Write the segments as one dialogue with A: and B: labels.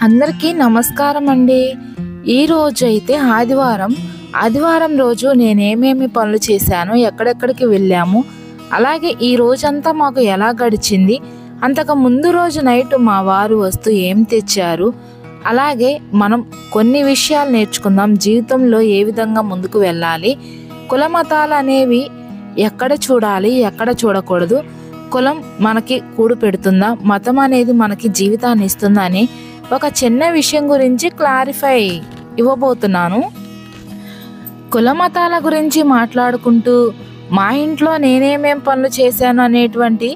A: అందరికీ నమస్కారం అండి। ఈ రోజు అయితే ఆదివారం రోజు నేనేమేమి పనులు చేశాను, ఎక్కడెక్కడికి వెళ్ళాము, అలాగే ఈ రోజంతా మాకు ఎలా గడిచింది, అంతకు ముందు రోజు నైట్ మా వారు వస్తూ ఏం తెచ్చారు, అలాగే మనం కొన్ని విషయాలు నేర్చుకుందాం। జీవితంలో ఏ విధంగా ముందుకు వెళ్ళాలి, కుల మతాలు అనేవి ఎక్కడ చూడాలి, ఎక్కడ చూడకూడదు, కులం మనకి కూడు పెడుతుందా, మతం అనేది మనకి జీవితాన్ని ఇస్తుందా అని ఒక చిన్న విషయం గురించి క్లారిఫై ఇవ్వబోతున్నాను। కుల మతాల గురించి మాట్లాడుకుంటూ మా ఇంట్లో నేనేమేం పనులు చేశాను అనేటువంటి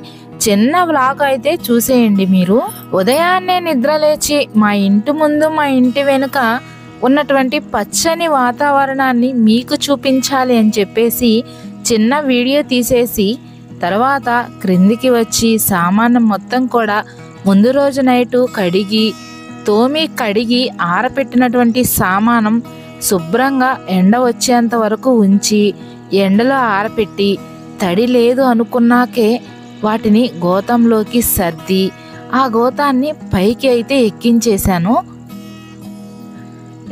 A: చిన్న వ్లాగ్ అయితే చూసేయండి। మీరు ఉదయాన్నే నిద్రలేచి మా ఇంటి ముందు మా ఇంటి వెనుక ఉన్నటువంటి పచ్చని వాతావరణాన్ని మీకు చూపించాలి అని చెప్పేసి చిన్న వీడియో తీసేసి తర్వాత క్రిందికి వచ్చి సామాను మొత్తం కూడా ముందు రోజు నైటు కడిగి ఆరపెట్టినటువంటి సామానం శుభ్రంగా ఎండ వచ్చేంత వరకు ఉంచి ఎండలో ఆరపెట్టి తడి లేదు అనుకున్నాకే వాటిని గోతంలోకి సర్ది ఆ గోతాన్ని పైకి అయితే ఎక్కించేశాను।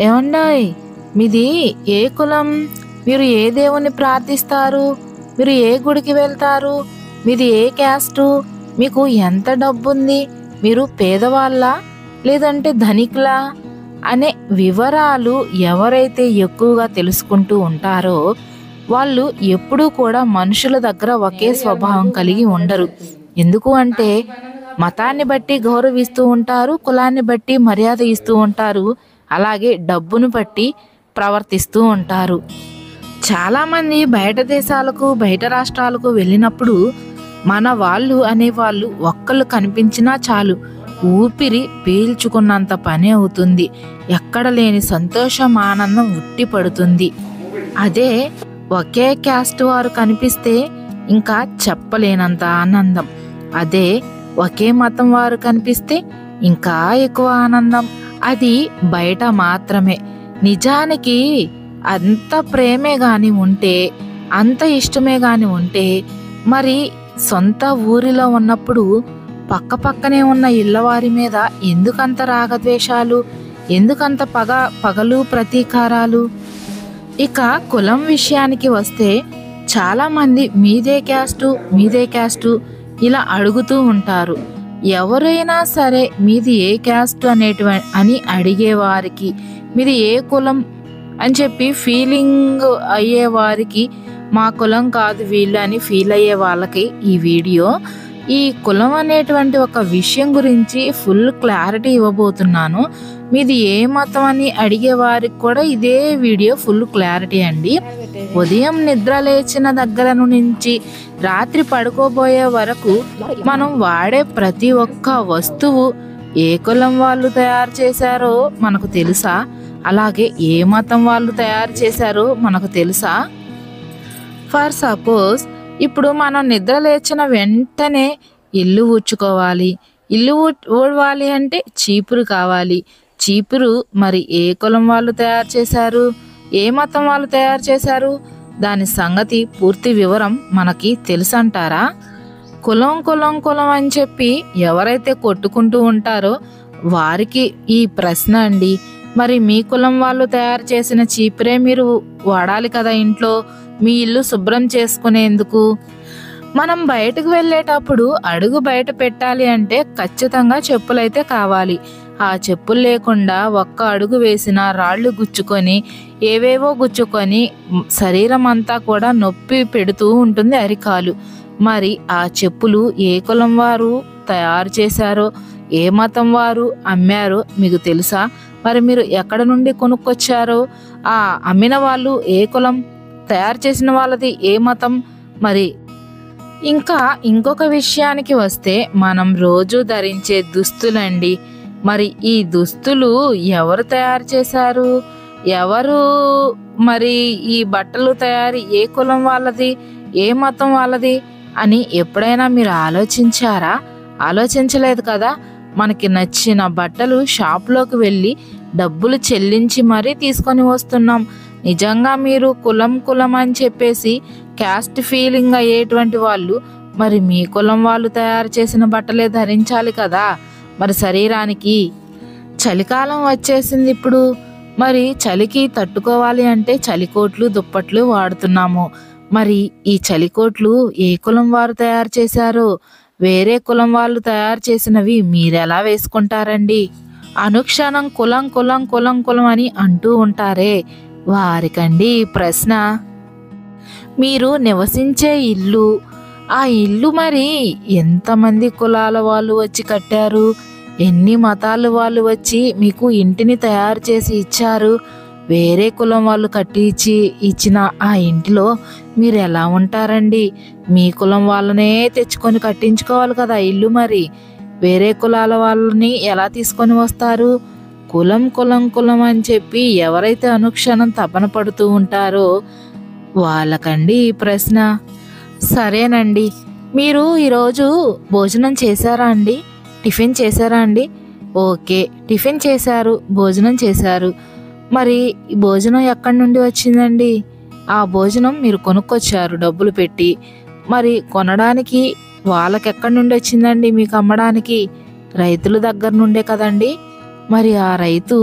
A: ఏమండోయ్, మీది ఏ కులం, మీరు ఏ దేవుని ప్రార్థిస్తారు, మీరు ఏ గుడికి వెళ్తారు, మీది ఏ క్యాస్టు, మీకు ఎంత డబ్బు ఉంది, మీరు పేదవాళ్ళ లేదంటే ధనికులా అనే వివరాలు ఎవరైతే ఎక్కువగా తెలుసుకుంటూ ఉంటారో వాళ్ళు ఎప్పుడూ కూడా మనుషుల దగ్గర ఒకే స్వభావం కలిగి ఉండరు। ఎందుకు అంటే మతాన్ని బట్టి గౌరవిస్తూ ఉంటారు, కులాన్ని బట్టి మర్యాద ఇస్తూ ఉంటారు, అలాగే డబ్బును బట్టి ప్రవర్తిస్తూ ఉంటారు। చాలామంది బయట దేశాలకు బయట రాష్ట్రాలకు వెళ్ళినప్పుడు మన వాళ్ళు అనేవాళ్ళు ఒక్కళ్ళు కనిపించినా చాలు ఊపిరి పీల్చుకున్నంత పని అవుతుంది, ఎక్కడ లేని సంతోషం ఆనందం ఉట్టి పడుతుంది। అదే ఒకే క్యాస్ట్ వారు కనిపిస్తే ఇంకా చెప్పలేనంత ఆనందం, అదే ఒకే మతం వారు కనిపిస్తే ఇంకా ఎక్కువ ఆనందం। అది బయట మాత్రమే, నిజానికి అంత ప్రేమే గాని ఉంటే, అంత ఇష్టమే గాని ఉంటే మరి సొంత ఊరిలో ఉన్నప్పుడు పక్క పక్కనే ఉన్న ఇళ్ళవారి మీద ఎందుకంత రాగద్వేషాలు, ఎందుకంత పగలు ప్రతీకారాలు। ఇక కులం విషయానికి వస్తే చాలామంది మీదే క్యాస్టు ఇలా అడుగుతూ ఉంటారు। ఎవరైనా సరే మీది ఏ క్యాస్ట్ అని అడిగేవారికి, మీది ఏ కులం అని చెప్పి ఫీలింగ్ అయ్యేవారికి, మా కులం కాదు వీళ్ళు అని ఫీల్ అయ్యే వాళ్ళకి ఈ వీడియో, ఈ కులం అనేటువంటి ఒక విషయం గురించి ఫుల్ క్లారిటీ ఇవ్వబోతున్నాను। మీది ఏ మతం అని అడిగే వారికి కూడా ఇదే వీడియో ఫుల్ క్లారిటీ అండి। ఉదయం నిద్ర లేచిన దగ్గర నుంచి రాత్రి పడుకోబోయే వరకు మనం వాడే ప్రతి ఒక్క వస్తువు ఏ కులం వాళ్ళు తయారు చేశారో మనకు తెలుసా, అలాగే ఏ మతం వాళ్ళు తయారు చేశారో మనకు తెలుసా। ఫర్ సపోజ్ ఇప్పుడు మనం నిద్ర లేచిన వెంటనే ఇల్లు ఊడ్చుకోవాలి, ఇల్లు ఊడవాలి అంటే చీపురు కావాలి, చీపురు మరి ఏ కులం వాళ్ళు తయారు చేశారు, ఏ మతం వాళ్ళు తయారు చేశారు, దాని సంగతి పూర్తి వివరం మనకి తెలుసంటారా। కులం అని చెప్పి ఎవరైతే కొట్టుకుంటూ ఉంటారో వారికి ఈ ప్రశ్న అండి, మరి మీ కులం వాళ్ళు తయారు చేసిన చీపురే మీరు వాడాలి కదా ఇంట్లో, మీ ఇల్లు శుభ్రం చేసుకునేందుకు। మనం బయటకు వెళ్ళేటప్పుడు అడుగు బయట పెట్టాలి అంటే ఖచ్చితంగా చెప్పులైతే కావాలి, ఆ చెప్పులు లేకుండా ఒక్క అడుగు వేసిన రాళ్ళు గుచ్చుకొని ఏవేవో గుచ్చుకొని శరీరం అంతా కూడా నొప్పి పెడుతూ ఉంటుంది అరికాలు। మరి ఆ చెప్పులు ఏ కులం వారు తయారు చేశారో, ఏ మతం వారు అమ్మారో మీకు తెలుసా, మరి మీరు ఎక్కడ నుండి కొనుక్కొచ్చారో, ఆ అమ్మిన వాళ్ళు ఏ కులం, తయారు చేసిన వాళ్ళది ఏ మతం। మరి ఇంకా ఇంకొక విషయానికి వస్తే మనం రోజు ధరించే దుస్తులండి, మరి ఈ దుస్తులు ఎవరు తయారు చేశారు, ఎవరు మరి ఈ బట్టలు తయారీ ఏ కులం వాళ్ళది, ఏ మతం వాళ్ళది అని ఎప్పుడైనా మీరు ఆలోచించారా? ఆలోచించలేదు కదా। మనకి నచ్చిన బట్టలు షాప్లోకి వెళ్ళి డబ్బులు చెల్లించి మరీ తీసుకొని వస్తున్నాం। నిజంగా మీరు కులం అని చెప్పేసి క్యాస్ట్ ఫీలింగ్ అయ్యేటువంటి వాళ్ళు మరి మీ కులం వాళ్ళు తయారు చేసిన బట్టలే ధరించాలి కదా। మరి శరీరానికి చలికాలం వచ్చేసింది ఇప్పుడు. మరి చలికి తట్టుకోవాలి అంటే చలికోట్లు దుప్పట్లు వాడుతున్నాము. మరి ఈ చలికోట్లు ఏ కులం వారు తయారు చేశారో, వేరే కులం వాళ్ళు తయారు చేసినవి మీరెలా వేసుకుంటారండి? అనుక్షణం కులం కులం కులం కులం అని అంటూ ఉంటారే, వారికండి ఈ ప్రశ్న. మీరు నివసించే ఇల్లు, ఆ ఇల్లు మరి ఎంతమంది కులాల వాళ్ళు వచ్చి కట్టారు? ఎన్ని మతాల వాళ్ళు వచ్చి మీకు ఇంటిని తయారు చేసి ఇచ్చారు? వేరే కులం వాళ్ళు కట్టి ఇచ్చిన ఆ ఇంటిలో మీరు ఎలా ఉంటారండి? మీ కులం వాళ్ళనే తెచ్చుకొని కట్టించుకోవాలి కదా ఇల్లు. మరి వేరే కులాల వాళ్ళని ఎలా తీసుకొని వస్తారు? కులం కులం కులం అని చెప్పి ఎవరైతే అనుక్షణం తపన పడుతూ ఉంటారో వాళ్ళకండి ఈ ప్రశ్న. సరేనండి, మీరు ఈరోజు భోజనం చేశారా అండి? టిఫిన్ చేశారా అండి? ఓకే, టిఫిన్ చేశారు, భోజనం చేశారు. మరి ఈ భోజనం ఎక్కడి నుండి వచ్చిందండి? ఆ భోజనం మీరు కొనుక్కొచ్చారు డబ్బులు పెట్టి. మరి కొనడానికి వాళ్ళకి ఎక్కడి నుండి వచ్చిందండి మీకు అమ్మడానికి? రైతుల దగ్గర నుండే కదండి. మరి ఆ రైతు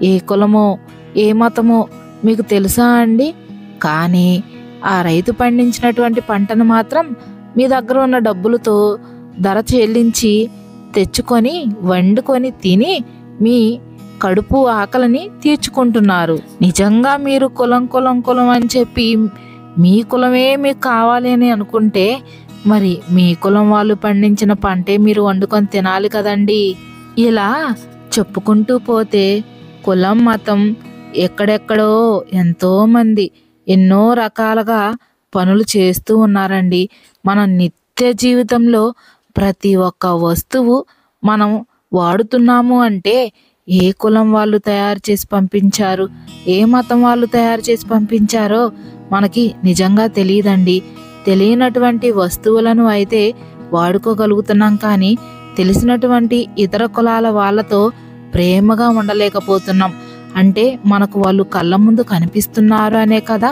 A: ఏ కులమో ఏ మతమో మీకు తెలుసా అండి? కానీ ఆ రైతు పండించినటువంటి పంటను మాత్రం మీ దగ్గర ఉన్న డబ్బులతో ధర చెల్లించి తెచ్చుకొని వండుకొని తిని మీ కడుపు ఆకలిని తీర్చుకుంటున్నారు. నిజంగా మీరు కులం కులం కులం అని చెప్పి మీ కులమే మీకు కావాలి అని అనుకుంటే మరి మీ కులం వాళ్ళు పండించిన పంటే మీరు వండుకొని తినాలి కదండి. ఇలా చెప్పుకుంటూ పోతే కులం మతం ఎక్కడెక్కడో ఎంతోమంది ఎన్నో రకాలుగా పనులు చేస్తూ ఉన్నారండి. మన నిత్య జీవితంలో ప్రతి ఒక్క వస్తువు మనం వాడుతున్నాము అంటే ఏ కులం వాళ్ళు తయారు చేసి పంపించారు, ఏ మతం వాళ్ళు తయారు చేసి పంపించారో మనకి నిజంగా తెలియదండి. తెలియనటువంటి వస్తువులను అయితే వాడుకోగలుగుతున్నాం, కానీ తెలిసినటువంటి ఇతర కులాల వాళ్ళతో ప్రేమగా ఉండలేకపోతున్నాం. అంటే మనకు వాళ్ళు కళ్ళ ముందు కనిపిస్తున్నారు అనే కదా.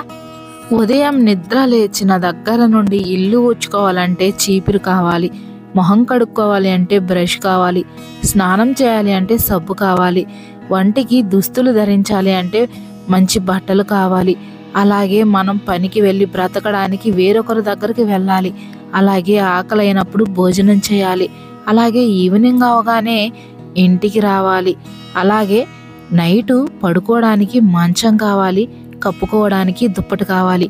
A: ఉదయం నిద్ర లేచిన దగ్గర నుండి ఇల్లు ఊడ్చుకోవాలంటే చీపురు కావాలి, మొహం కడుక్కోవాలి అంటే బ్రష్ కావాలి, స్నానం చేయాలి అంటే సబ్బు కావాలి, వంటికి దుస్తులు ధరించాలి అంటే మంచి బట్టలు కావాలి. అలాగే మనం పనికి వెళ్ళి బ్రతకడానికి వేరొకరి దగ్గరికి వెళ్ళాలి. అలాగే ఆకలైనప్పుడు భోజనం చేయాలి. అలాగే ఈవినింగ్ అవగానే ఇంటికి రావాలి. అలాగే నైటు పడుకోవడానికి మంచం కావాలి, కప్పుకోవడానికి దుప్పటి కావాలి.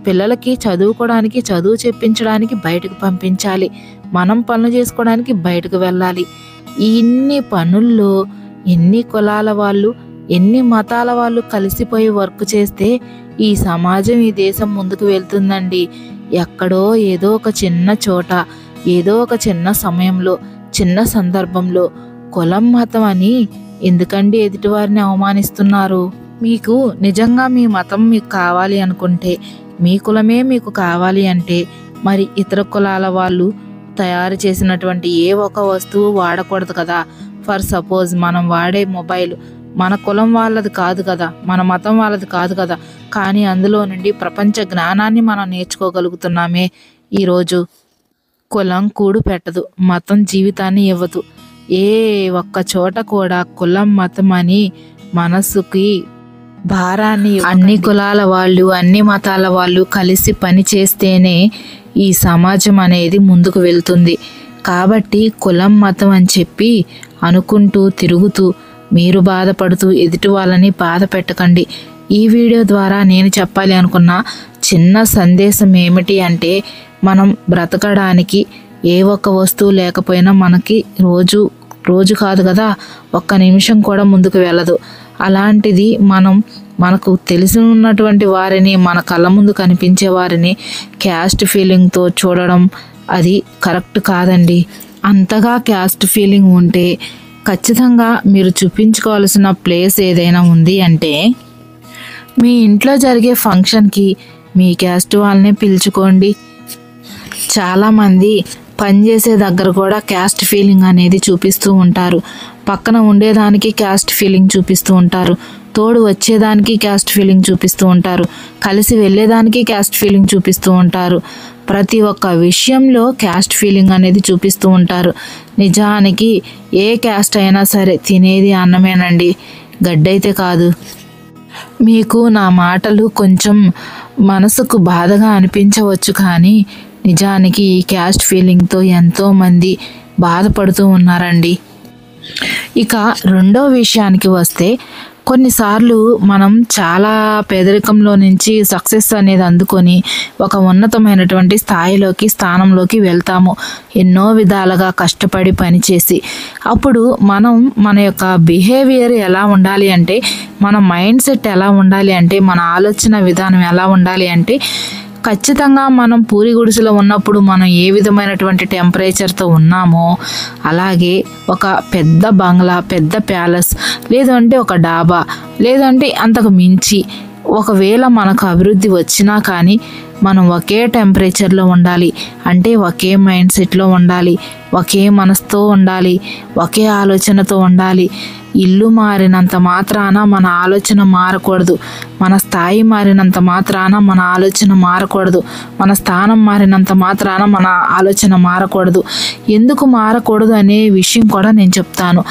A: పిల్లలకి చదువుకోవడానికి చదువు చెప్పించడానికి బయటకు పంపించాలి. మనం పనులు చేసుకోవడానికి బయటకు వెళ్ళాలి. ఇన్ని పనుల్లో ఎన్ని కులాల వాళ్ళు ఎన్ని మతాల వాళ్ళు కలిసిపోయి వర్క్ చేస్తే ఈ సమాజం ఈ దేశం ముందుకు వెళ్తుందండి. ఎక్కడో ఏదో ఒక చిన్న చోట ఏదో ఒక చిన్న సమయంలో చిన్న సందర్భంలో కులం మతం అని ఎందుకండి ఎదుటివారిని అవమానిస్తున్నారు? మీకు నిజంగా మీ మతం మీకు కావాలి అనుకుంటే, మీ కులమే మీకు కావాలి అంటే మరి ఇతర కులాల వాళ్ళు తయారు చేసినటువంటి ఏ ఒక వస్తువు వాడకూడదు కదా. ఫర్ సపోజ్ మనం వాడే మొబైల్ మన కులం వాళ్ళది కాదు కదా, మన మతం వాళ్ళది కాదు కదా, కానీ అందులో నుండి ప్రపంచ జ్ఞానాన్ని మనం నేర్చుకోగలుగుతున్నామే. ఈరోజు కులం కూడు పెట్టదు, మతం జీవితాన్ని ఇవ్వదు. ఏ ఒక్క చోట కూడా కులం మతం అని మనసుకి భారాన్ని అన్ని కులాల వాళ్ళు అన్ని మతాల వాళ్ళు కలిసి పని చేస్తేనే ఈ సమాజం అనేది ముందుకు వెళ్తుంది. కాబట్టి కులం మతం అని చెప్పి అనుకుంటూ తిరుగుతూ మీరు బాధపడుతూ ఎదుటి వాళ్ళని బాధ పెట్టకండి. ఈ వీడియో ద్వారా నేను చెప్పాలి అనుకున్న చిన్న సందేశం ఏమిటి అంటే, మనం బ్రతకడానికి ఏ ఒక్క వస్తువు లేకపోయినా మనకి రోజు కాదు కదా, ఒక్క నిమిషం కూడా ముందుకు వెళ్ళదు. అలాంటిది మనకు తెలిసి ఉన్నటువంటి వారిని, మన కళ్ళ ముందు కనిపించే వారిని క్యాస్ట్ ఫీలింగ్తో చూడడం అది కరెక్ట్ కాదండి. అంతగా క్యాస్ట్ ఫీలింగ్ ఉంటే ఖచ్చితంగా మీరు చూపించుకోవాల్సిన ప్లేస్ ఏదైనా ఉంది అంటే మీ ఇంట్లో జరిగే ఫంక్షన్కి మీ క్యాస్ట్ వాళ్ళని పిలుచుకోండి. చాలామంది పనిచేసే దగ్గర కూడా క్యాస్ట్ ఫీలింగ్ అనేది చూపిస్తూ ఉంటారు. పక్కన ఉండేదానికి క్యాస్ట్ ఫీలింగ్ చూపిస్తూ ఉంటారు, తోడు వచ్చేదానికి క్యాస్ట్ ఫీలింగ్ చూపిస్తూ ఉంటారు, కలిసి వెళ్ళేదానికి క్యాస్ట్ ఫీలింగ్ చూపిస్తూ ఉంటారు. ప్రతి ఒక్క విషయంలో క్యాస్ట్ ఫీలింగ్ అనేది చూపిస్తూ ఉంటారు. నిజానికి ఏ క్యాస్ట్ అయినా సరే తినేది అన్నమేనండి, గడ్డైతే కాదు. మీకు నా మాటలు కొంచెం మనసుకు బాధగా అనిపించవచ్చు, కానీ నిజానికి ఈ క్యాస్ట్ ఫీలింగ్తో ఎంతోమంది బాధపడుతూ ఉన్నారండి. ఇక రెండో విషయానికి వస్తే, కొన్నిసార్లు మనం చాలా పేదరికంలో నుంచి సక్సెస్ అనేది అందుకొని ఒక ఉన్నతమైనటువంటి స్థానంలోకి వెళ్తాము, ఎన్నో విధాలుగా కష్టపడి పనిచేసి. అప్పుడు మనం మన యొక్క బిహేవియర్ ఎలా ఉండాలి అంటే, మన మైండ్ సెట్ ఎలా ఉండాలి అంటే, మన ఆలోచన విధానం ఎలా ఉండాలి అంటే, ఖచ్చితంగా మనం పూరి గుడిసెలో ఉన్నప్పుడు మనం ఏ విధమైనటువంటి టెంపరేచర్తో ఉన్నామో అలాగే ఒక పెద్ద బంగ్లా, పెద్ద ప్యాలెస్, లేదంటే ఒక డాబా, లేదంటే అంతకు మించి ఒకవేళ మనకు అభివృద్ధి వచ్చినా కానీ మనం ఒకే టెంపరేచర్లో ఉండాలి. అంటే ఒకే మైండ్ సెట్లో ఉండాలి, ఒకే మనసుతో ఉండాలి, ఒకే ఆలోచనతో ఉండాలి. ఇల్లు మారినంత మాత్రాన మన ఆలోచన మారకూడదు, మన స్థాయి మారినంత మాత్రాన మన ఆలోచన మారకూడదు, మన స్థానం మారినంత మాత్రాన మన ఆలోచన మారకూడదు. ఎందుకు మారకూడదు అనే విషయం కూడా నేను చెప్తాను.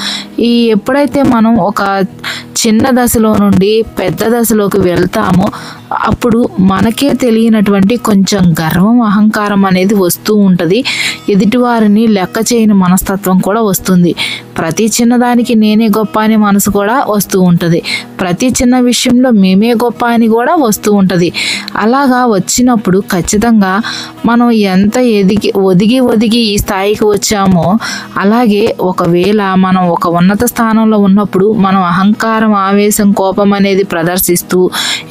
A: ఎప్పుడైతే మనం ఒక చిన్న దశలో నుండి పెద్ద దశలోకి వెళ్తామో అప్పుడు మనకే తెలియనటువంటి కొంచెం గర్వం, అహంకారం అనేది వస్తూ ఉంటుంది. ఎదుటివారిని లెక్క చేయని మనస్తత్వం కూడా వస్తుంది. ప్రతి చిన్నదానికి నేనే గొప్ప అని మనసు కూడా వస్తూ ఉంటుంది. ప్రతి చిన్న విషయంలో మేమే గొప్ప అని కూడా వస్తూ ఉంటుంది. అలాగా వచ్చినప్పుడు ఖచ్చితంగా మనం ఎంత ఒదిగి ఈ స్థాయికి వచ్చామో, అలాగే ఒకవేళ మనం ఒక ఉన్నత స్థానంలో ఉన్నప్పుడు మనం అహంకారం, ఆవేశం, కోపం అనేది ప్రదర్శిస్తూ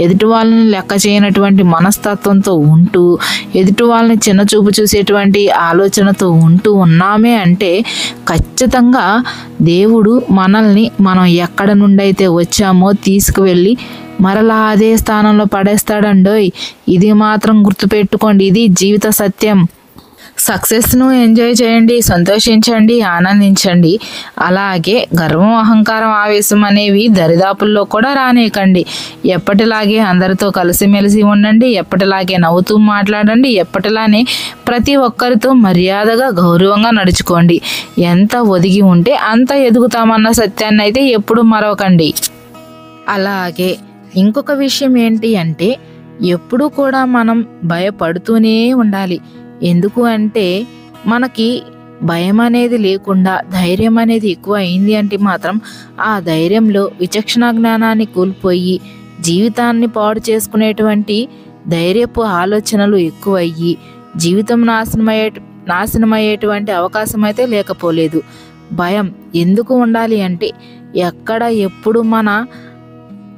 A: ఎదుటి వాళ్ళని లెక్క చేయనటువంటి మనస్తత్వంతో ఉంటూ ఎదుటి వాళ్ళని చిన్నచూపు చూసేటువంటి ఆలోచనతో ఉంటూ ఉన్నామే అంటే ఖచ్చితంగా దేవుడు మనల్ని మనం ఎక్కడ నుండి అయితే వచ్చామో తీసుకువెళ్ళి మరలా అదే స్థానంలో పడేస్తాడండోయ్. ఇది మాత్రం గుర్తుపెట్టుకోండి, ఇది జీవిత సత్యం. సక్సెస్ను ఎంజాయ్ చేయండి, సంతోషించండి, ఆనందించండి. అలాగే గర్వం, అహంకారం, ఆవేశం అనేవి దరిదాపుల్లో కూడా రానేకండి. ఎప్పటిలాగే అందరితో కలిసిమెలిసి ఉండండి, ఎప్పటిలాగే నవ్వుతూ మాట్లాడండి, ఎప్పటిలానే ప్రతి ఒక్కరితో మర్యాదగా, గౌరవంగా నడుచుకోండి. ఎంత ఒదిగి ఉంటే అంత ఎదుగుతామన్న సత్యాన్ని అయితే ఎప్పుడూ మరవకండి. అలాగే ఇంకొక విషయం ఏంటి అంటే, ఎప్పుడూ కూడా మనం భయపడుతూనే ఉండాలి. ఎందుకు అంటే మనకి భయం అనేది లేకుండా ధైర్యం అనేది ఎక్కువ అయింది అంటే మాత్రం ఆ ధైర్యంలో విచక్షణ జ్ఞానాన్ని కోల్పోయి జీవితాన్ని పాడు చేసుకునేటువంటి ధైర్యపు ఆలోచనలు ఎక్కువయ్యి జీవితం నాశనమయ్యేటువంటి అవకాశం అయితే లేకపోలేదు. భయం ఎందుకు ఉండాలి అంటే, ఎక్కడ ఎప్పుడు మన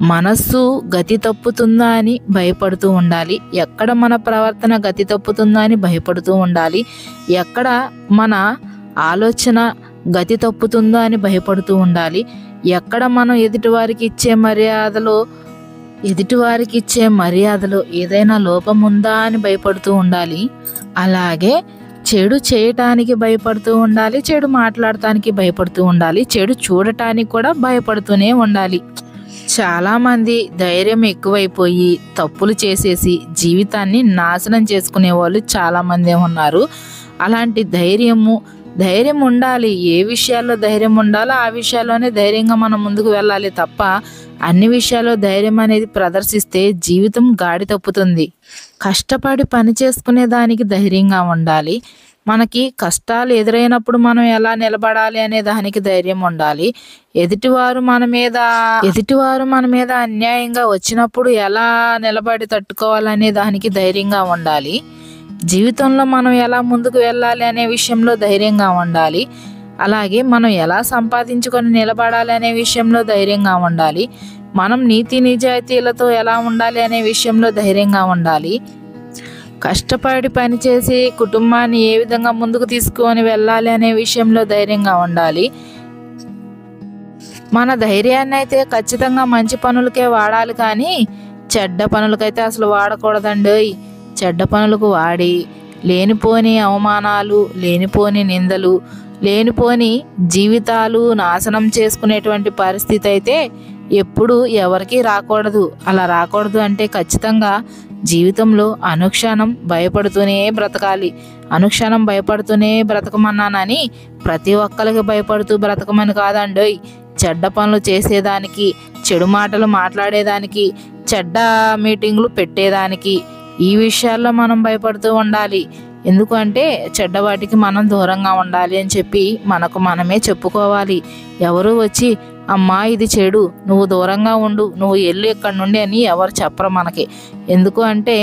A: మనస్సు గతి తప్పుతుందా అని భయపడుతూ ఉండాలి, ఎక్కడ మన ప్రవర్తన గతి తప్పుతుందా అని భయపడుతూ ఉండాలి, ఎక్కడ మన ఆలోచన గతి తప్పుతుందో అని భయపడుతూ ఉండాలి, ఎక్కడ మనం ఎదుటివారికి ఇచ్చే మర్యాదలో ఏదైనా లోపం ఉందా అని భయపడుతూ ఉండాలి. అలాగే చెడు చేయటానికి భయపడుతూ ఉండాలి, చెడు మాట్లాడటానికి భయపడుతూ ఉండాలి, చెడు చూడటానికి కూడా భయపడుతూనే ఉండాలి. చాలామంది ధైర్యం ఎక్కువైపోయి తప్పులు చేసేసి జీవితాన్ని నాశనం చేసుకునే వాళ్ళు చాలామంది ఉన్నారు. అలాంటి ధైర్యం ఉండాలి. ఏ విషయాల్లో ధైర్యం ఉండాలో ఆ విషయాల్లోనే ధైర్యంగా మనం ముందుకు వెళ్ళాలి తప్ప అన్ని విషయాల్లో ధైర్యం అనేది ప్రదర్శిస్తే జీవితం గాడి తప్పుతుంది. కష్టపడి పని చేసుకునే దానికి ధైర్యంగా ఉండాలి. మనకి కష్టాలు ఎదురైనప్పుడు మనం ఎలా నిలబడాలి అనే దానికి ధైర్యం ఉండాలి. ఎదుటివారు మన మీద అన్యాయంగా వచ్చినప్పుడు ఎలా నిలబడి తట్టుకోవాలనే దానికి ధైర్యంగా ఉండాలి. జీవితంలో మనం ఎలా ముందుకు వెళ్ళాలి అనే విషయంలో ధైర్యంగా ఉండాలి. అలాగే మనం ఎలా సంపాదించుకొని నిలబడాలి అనే విషయంలో ధైర్యంగా ఉండాలి. మనం నీతి నిజాయితీలతో ఎలా ఉండాలి అనే విషయంలో ధైర్యంగా ఉండాలి. కష్టపడి పనిచేసి కుటుంబాన్ని ఏ విధంగా ముందుకు తీసుకొని వెళ్ళాలి అనే విషయంలో ధైర్యంగా ఉండాలి. మన ధైర్యాన్ని అయితే ఖచ్చితంగా మంచి పనులకే వాడాలి, కానీ చెడ్డ పనులకైతే అసలు వాడకూడదండి. చెడ్డ పనులకు వాడి లేనిపోని అవమానాలు, లేనిపోని నిందలు, లేనిపోని జీవితాలు నాశనం చేసుకునేటువంటి పరిస్థితి అయితే ఎప్పుడు ఎవరికి రాకూడదు. అలా రాకూడదు అంటే ఖచ్చితంగా జీవితంలో అనుక్షణం భయపడుతూనే బ్రతకాలి. అనుక్షణం భయపడుతూనే బ్రతకమన్నానని ప్రతి ఒక్కరికి భయపడుతూ బ్రతకమని కాదండోయ్. చెడ్డ పనులు చేసేదానికి, చెడు మాటలు మాట్లాడేదానికి, చెడ్డ మీటింగులు పెట్టేదానికి, ఈ విషయాల్లో మనం భయపడుతూ ఉండాలి. ఎందుకంటే చెడ్డవాటికి మనం దూరంగా ఉండాలి అని చెప్పి మనకు మనమే చెప్పుకోవాలి. ఎవరు వచ్చి అమ్మా ఇది చెడు, నువ్వు దూరంగా ఉండు, నువ్వు ఎల్లు ఇక్కడి నుండి అని ఎవరు చెప్పరు మనకి. ఎందుకు అంటే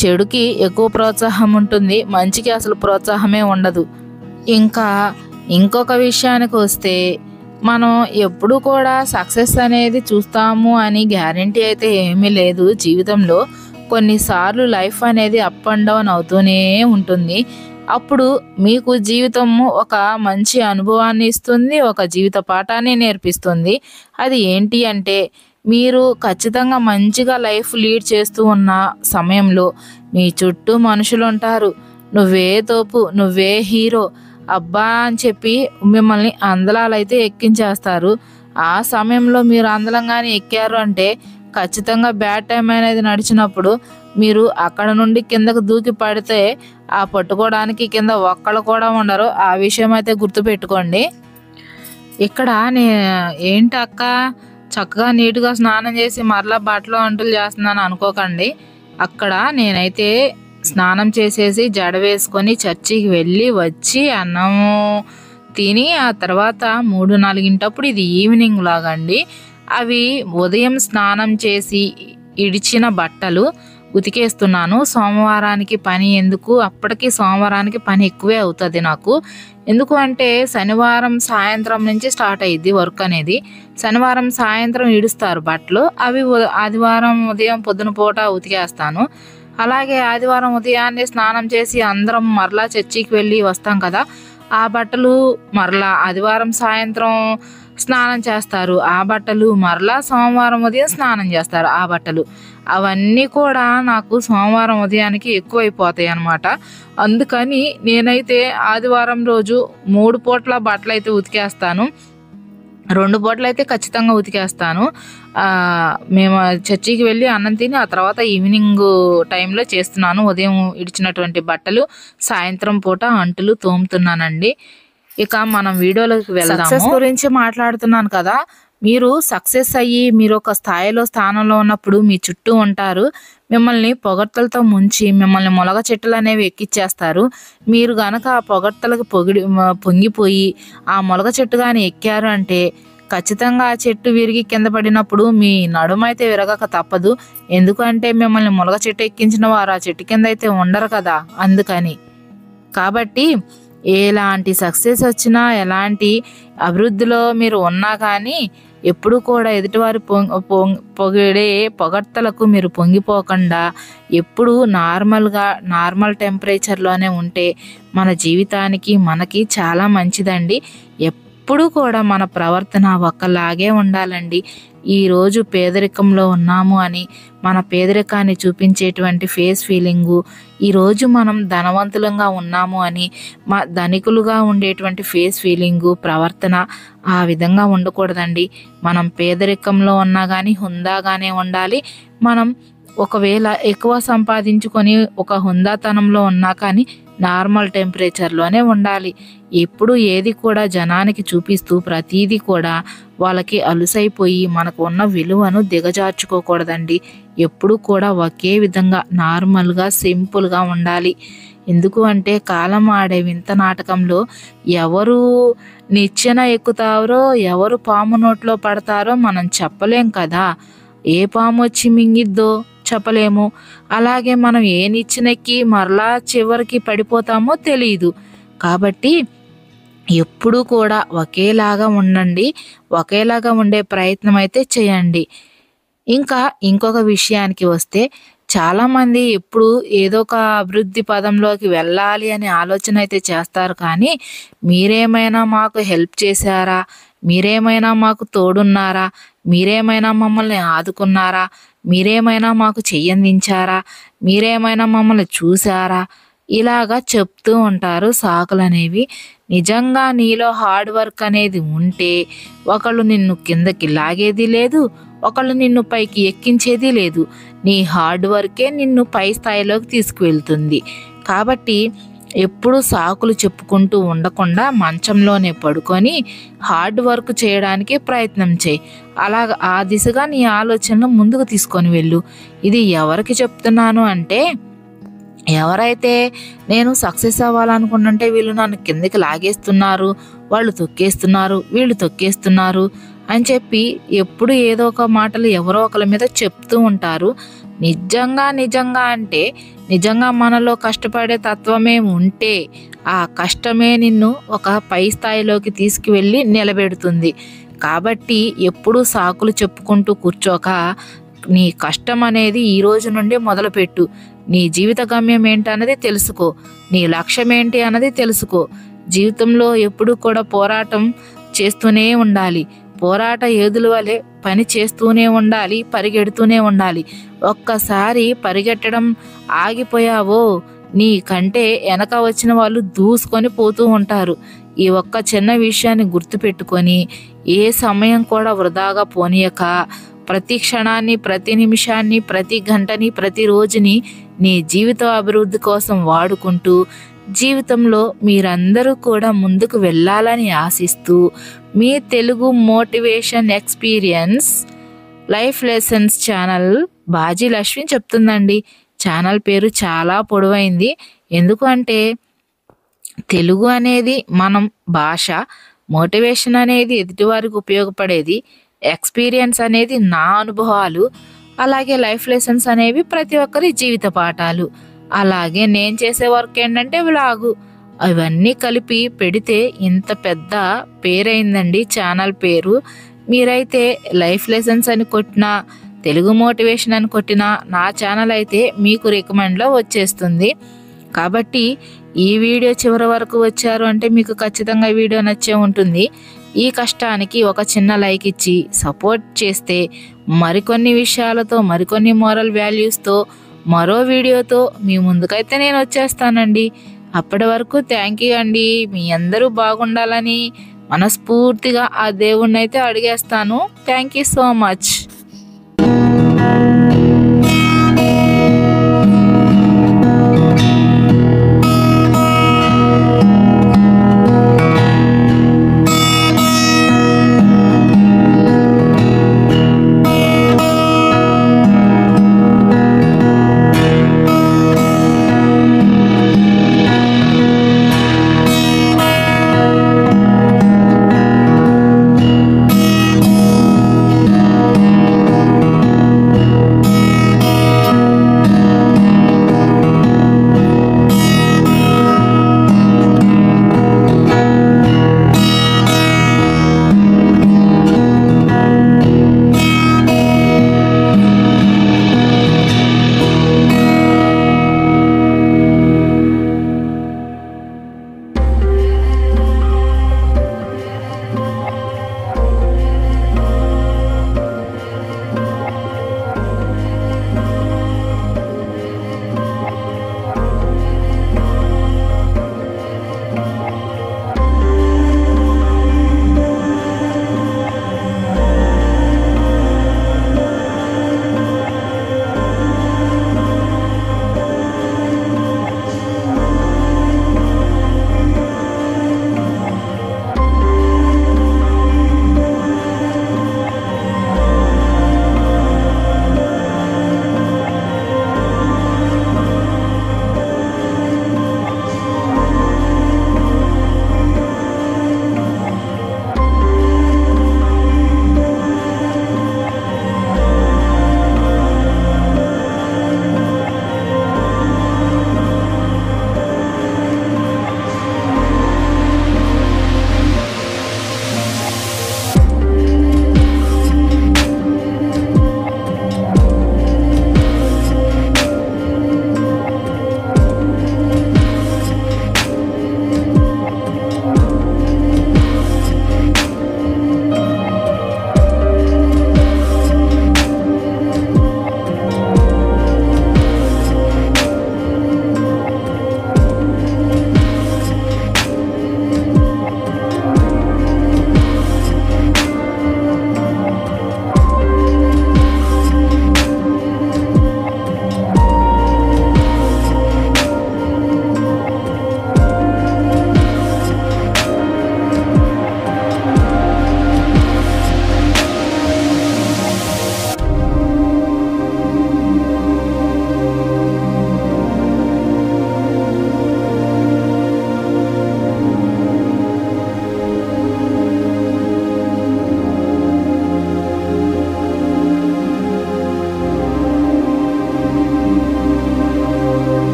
A: చెడుకి ఎక్కువ ప్రోత్సాహం ఉంటుంది, మంచికి అసలు ప్రోత్సాహమే ఉండదు. ఇంకా ఇంకొక విషయానికి వస్తే మనం ఎప్పుడు కూడా సక్సెస్ అనేది చూస్తాము అని గ్యారంటీ అయితే ఏమీ లేదు. జీవితంలో కొన్నిసార్లు లైఫ్ అనేది అప్ అండ్ డౌన్ అవుతూనే ఉంటుంది. అప్పుడు మీకు జీవితము ఒక మంచి అనుభవాన్ని ఇస్తుంది, ఒక జీవిత పాఠాన్ని నేర్పిస్తుంది. అది ఏంటి అంటే మీరు ఖచ్చితంగా మంచిగా లైఫ్ లీడ్ చేస్తూ ఉన్న సమయంలో మీ చుట్టూ మనుషులు ఉంటారు. నువ్వే తోపు, నువ్వే హీరో అబ్బా అని చెప్పి మిమ్మల్ని అందలాలైతే ఎక్కించేస్తారు. ఆ సమయంలో మీరు అందలంగానే ఎక్కారు అంటే ఖచ్చితంగా బ్యాడ్ టైం అనేది నడిచినప్పుడు మీరు అక్కడ నుండి కిందకు దూకి పడితే ఆ పట్టుకోవడానికి కింద ఒక్కళ్ళు కూడా ఉండరు. ఆ విషయం అయితే గుర్తుపెట్టుకోండి. ఇక్కడ ఏంటి అక్క చక్కగా నీట్గా స్నానం చేసి మరలా బట్టలు అంటులు చేస్తున్నాను అనుకోకండి. అక్కడ నేనైతే స్నానం చేసేసి జడ వేసుకొని చర్చికి వెళ్ళి వచ్చి అన్నము తిని ఆ తర్వాత 3-4 ఇది ఈవినింగ్ లాగండి. అవి ఉదయం స్నానం చేసి ఇడిచిన బట్టలు ఉతికేస్తున్నాను. సోమవారానికి పని ఎందుకు, అప్పటికి సోమవారానికి పని ఎక్కువే అవుతుంది నాకు. ఎందుకు అంటే శనివారం సాయంత్రం నుంచి స్టార్ట్ అయ్యిద్ది వర్క్ అనేది. శనివారం సాయంత్రం ఇడుస్తారు బట్టలు, అవి ఆదివారం ఉదయం పొద్దున పూట ఉతికేస్తాను. అలాగే ఆదివారం ఉదయాన్నే స్నానం చేసి అందరం మరలా చర్చికి వెళ్ళి వస్తాం కదా, ఆ బట్టలు మరలా ఆదివారం సాయంత్రం స్నానం చేస్తారు. ఆ బట్టలు మరలా సోమవారం ఉదయం స్నానం చేస్తారు. ఆ బట్టలు అవన్నీ కూడా నాకు సోమవారం ఉదయానికి ఎక్కువైపోతాయి అన్నమాట. అందుకని నేనైతే ఆదివారం రోజు 3 పూట్ల బట్టలు అయితే ఉతికేస్తాను. 2 పూటలు అయితే ఖచ్చితంగా ఉతికేస్తాను. మేము చర్చికి వెళ్ళి అన్నం తిని ఆ తర్వాత ఈవినింగ్ టైంలో చేస్తున్నాను. ఉదయం ఇడిచినటువంటి బట్టలు సాయంత్రం పూట అంటులు తోముతున్నానండి. ఇక మనం వీడియోలోకి వెళ్దాము. సక్సెస్ గురించి మాట్లాడుతున్నాను కదా, మీరు సక్సెస్ అయ్యి మీరు ఒక స్థానంలో ఉన్నప్పుడు మీ చుట్టూ ఉంటారు. మిమ్మల్ని పొగడ్తలతో ముంచి మిమ్మల్ని మొలగ చెట్టులు అనేవి ఎక్కిచ్చేస్తారు. మీరు గనక ఆ పొగడ్తలకు పొంగిపోయి ఆ మొలగ చెట్టు కానీ ఎక్కారు అంటే ఖచ్చితంగా ఆ చెట్టు విరిగి కింద పడినప్పుడు మీ నడుమైతే విరగక తప్పదు. ఎందుకంటే మిమ్మల్ని మొలగ చెట్టు ఎక్కించిన వారు ఆ చెట్టు కింద అయితే ఉండరు కదా. అందుకని కాబట్టి ఎలాంటి సక్సెస్ వచ్చినా ఎలాంటి అభివృద్ధిలో మీరు ఉన్నా కానీ ఎప్పుడు కూడా ఎదుటివారి పొగిడే పొగడ్తలకు మీరు పొంగిపోకుండా ఎప్పుడు నార్మల్ టెంపరేచర్లోనే ఉంటే మన జీవితానికి మనకి చాలా మంచిదండి. ఎప్పుడు కూడా మన ప్రవర్తన ఒకలాగే ఉండాలండి. ఈరోజు పేదరికంలో ఉన్నాము అని మన పేదరికాన్ని చూపించేటువంటి ఫేస్ ఫీలింగు, ఈరోజు మనం ధనవంతులంగా ఉన్నాము అని ధనికులుగా ఉండేటువంటి ఫేస్ ఫీలింగు, ప్రవర్తన ఆ విధంగా ఉండకూడదండి. మనం పేదరికంలో ఉన్నా కానీ హుందాగానే ఉండాలి. మనం ఒకవేళ ఎక్కువ సంపాదించుకొని ఒక హుందాతనంలో ఉన్నా కానీ నార్మల్ టెంపరేచర్లోనే ఉండాలి. ఎప్పుడు ఏది కూడా జనానికి చూపిస్తూ ప్రతీది కూడా వాళ్ళకి అలుసైపోయి మనకు ఉన్న విలువను దిగజార్చుకోకూడదండి. ఎప్పుడు కూడా ఒకే విధంగా నార్మల్గా సింపుల్గా ఉండాలి. ఎందుకు అంటే కాలం ఆడే వింత నాటకంలో ఎవరు నిచ్చెన ఎక్కుతారో ఎవరు పాము నోట్లో పడతారో మనం చెప్పలేం కదా. ఏ పాము వచ్చి మింగిద్దో చెప్పలేము. అలాగే మనం ఏ నిచ్చెనెక్కి మరలా చివరికి పడిపోతామో తెలియదు. కాబట్టి ఎప్పుడూ కూడా ఒకేలాగా ఉండండి, ఒకేలాగా ఉండే ప్రయత్నం అయితే చేయండి. ఇంకా ఇంకొక విషయానికి వస్తే చాలామంది ఎప్పుడు ఏదో ఒక అభివృద్ధి పదంలోకి వెళ్ళాలి అనే ఆలోచన అయితే చేస్తారు. కానీ మీరేమైనా మాకు హెల్ప్ చేశారా, మీరేమైనా మాకు తోడున్నారా, మీరేమైనా మమ్మల్ని ఆదుకున్నారా, మీరేమైనా మాకు చెయ్యందించారా, మీరేమైనా మమ్మల్ని చూసారా, ఇలాగా చెప్తూ ఉంటారు సాకులు అనేవి. నిజంగా నీలో హార్డ్ వర్క్ అనేది ఉంటే ఒకళ్ళు నిన్ను కిందకి లాగేది లేదు, ఒకళ్ళు నిన్ను పైకి ఎక్కించేది లేదు. నీ హార్డ్ వర్కే నిన్ను పై స్థాయిలోకి తీసుకువెళ్తుంది. కాబట్టి ఎప్పుడూ సాకులు చెప్పుకుంటూ ఉండకుండా మంచంలోనే పడుకొని హార్డ్ వర్క్ చేయడానికి ప్రయత్నం చేయి. అలాగ ఆ దిశగా నీ ఆలోచనలు ముందుకు తీసుకొని వెళ్ళు. ఇది ఎవరికి చెప్తున్నాను అంటే, ఎవరైతే నేను సక్సెస్ అవ్వాలనుకుంటుంటే వీళ్ళు నన్ను కిందకి లాగేస్తున్నారు, వాళ్ళు తొక్కేస్తున్నారు, వీళ్ళు తొక్కేస్తున్నారు అని చెప్పి ఎప్పుడు ఏదో ఒక మాటలు ఎవరో ఒకరి మీద చెప్తూ ఉంటారు. నిజంగా అంటే నిజంగా మనలో కష్టపడే తత్వమే ఉంటే ఆ కష్టమే నిన్ను ఒక పై స్థాయిలోకి తీసుకువెళ్ళి నిలబెడుతుంది. కాబట్టి ఎప్పుడూ సాకులు చెప్పుకుంటూ కూర్చోక నీ కష్టం అనేది ఈ రోజు నుండి మొదలుపెట్టు. నీ జీవిత గమ్యం ఏంటన్నది తెలుసుకో, నీ లక్ష్యం ఏంటి అన్నది తెలుసుకో. జీవితంలో ఎప్పుడూ కూడా పోరాటం చేస్తూనే ఉండాలి. పోరాట యోధుల వలె పని చేస్తూనే ఉండాలి, పరిగెడుతూనే ఉండాలి. ఒక్కసారి పరిగెట్టడం ఆగిపోయావో నీ కంటే వెనక వచ్చిన వాళ్ళు దూసుకొని పోతూ ఉంటారు. ఈ ఒక్క చిన్న విషయాన్ని గుర్తుపెట్టుకొని ఏ సమయం కూడా వృధాగా పోనీయక ప్రతి క్షణాన్ని, ప్రతి నిమిషాన్ని, ప్రతి గంటని, ప్రతి రోజుని నీ జీవిత అభివృద్ధి కోసం వాడుకుంటూ జీవితంలో మీరందరూ కూడా ముందుకు వెళ్ళాలని ఆశిస్తూ మీ Telugu motivation experience life lessons channel Baji Lakshmi చెప్తుందండి. ఛానల్ పేరు చాలా పొడవైంది. ఎందుకు అంటే తెలుగు అనేది మనం భాష, మోటివేషన్ అనేది ఎదుటివారికి ఉపయోగపడేది, ఎక్స్పీరియన్స్ అనేది నా అనుభవాలు, అలాగే లైఫ్ లెసన్స్ అనేవి ప్రతి ఒక్కరి జీవిత పాఠాలు. అలాగే నేను చేసే వర్క్ ఏంటంటే వ్లాగు. అవన్నీ కలిపి పెడితే ఇంత పెద్ద పేరైందండి ఛానల్ పేరు. మీరైతే లైఫ్ లెసన్స్ అని కొట్టినా, తెలుగు మోటివేషన్ అని కొట్టినా నా ఛానల్ అయితే మీకు రికమెండ్లో వచ్చేస్తుంది. కాబట్టి ఈ వీడియో చివరి వరకు వచ్చారు అంటే మీకు ఖచ్చితంగా వీడియో నచ్చే ఉంటుంది. ఈ కష్టానికి ఒక చిన్న లైక్ ఇచ్చి సపోర్ట్ చేస్తే మరికొన్ని విషయాలతో, మరికొన్ని మోరల్ వాల్యూస్తో, మరో వీడియోతో మీ ముందుకైతే నేను వచ్చేస్తానండి. అప్పటి వరకు థ్యాంక్ యూ అండి. మీ అందరూ బాగుండాలని మనస్ఫూర్తిగా ఆ దేవుణ్ణి అయితే అడిగేస్తాను. Thank you so much.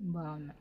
A: బాగున్నాయి.